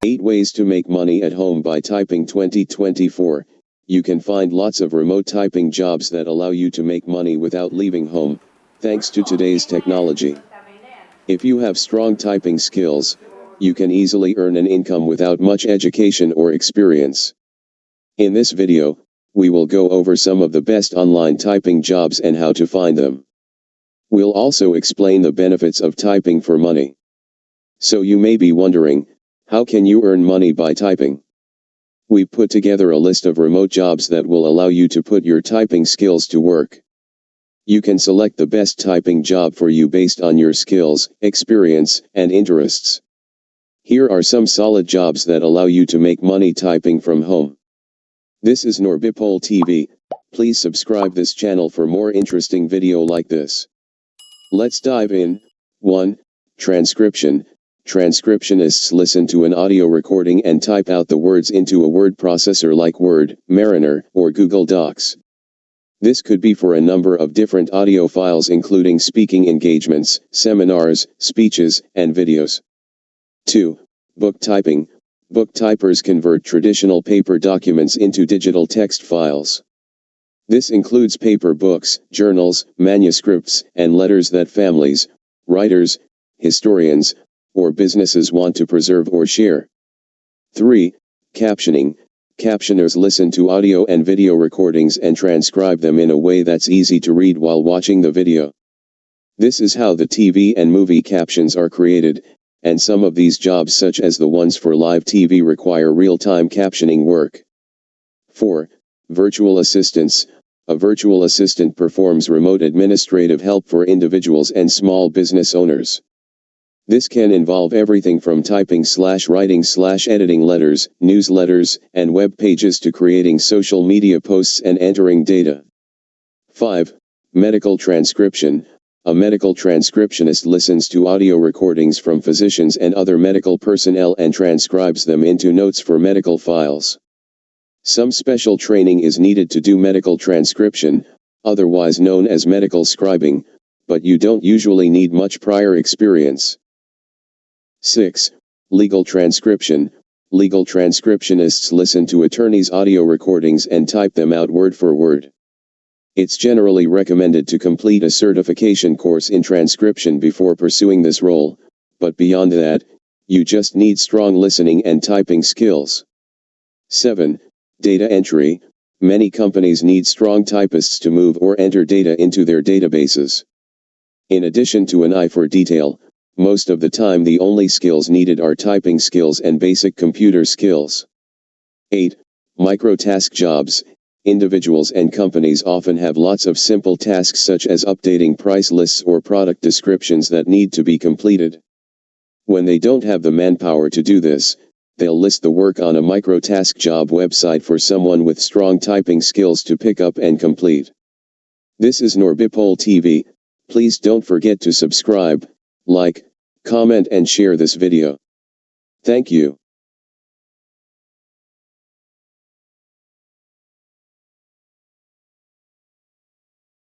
8 Ways to Make Money at Home by Typing 2024. You can find lots of remote typing jobs that allow you to make money without leaving home, thanks to today's technology. If you have strong typing skills, you can easily earn an income without much education or experience. In this video, we will go over some of the best online typing jobs and how to find them. We'll also explain the benefits of typing for money. So you may be wondering, how can you earn money by typing? We've put together a list of remote jobs that will allow you to put your typing skills to work. You can select the best typing job for you based on your skills, experience, and interests. Here are some solid jobs that allow you to make money typing from home. This is Norbipol TV. Please subscribe this channel for more interesting video like this. Let's dive in. 1. Transcription. Transcriptionists listen to an audio recording and type out the words into a word processor like Word, Mariner, or Google Docs. This could be for a number of different audio files including speaking engagements, seminars, speeches, and videos. 2. Book typing. Book typers convert traditional paper documents into digital text files. This includes paper books, journals, manuscripts, and letters that families, writers, historians, or businesses want to preserve or share. 3. Captioning. Captioners listen to audio and video recordings and transcribe them in a way that's easy to read while watching the video. This is how the TV and movie captions are created, and some of these jobs such as the ones for live TV require real-time captioning work. 4. Virtual assistants. A virtual assistant performs remote administrative help for individuals and small business owners. This can involve everything from typing/writing/editing letters, newsletters, and web pages to creating social media posts and entering data. 5. Medical transcription. A medical transcriptionist listens to audio recordings from physicians and other medical personnel and transcribes them into notes for medical files. Some special training is needed to do medical transcription, otherwise known as medical scribing, but you don't usually need much prior experience. 6. Legal transcription. Legal transcriptionists listen to attorneys' audio recordings and type them out word for word. It's generally recommended to complete a certification course in transcription before pursuing this role, but beyond that, you just need strong listening and typing skills. 7. Data entry. Many companies need strong typists to move or enter data into their databases. In addition to an eye for detail, most of the time the only skills needed are typing skills and basic computer skills. 8. Microtask jobs. Individuals and companies often have lots of simple tasks such as updating price lists or product descriptions that need to be completed. When they don't have the manpower to do this, they'll list the work on a microtask job website for someone with strong typing skills to pick up and complete. This is Norbipol TV. Please don't forget to subscribe, like, comment and share this video. Thank you.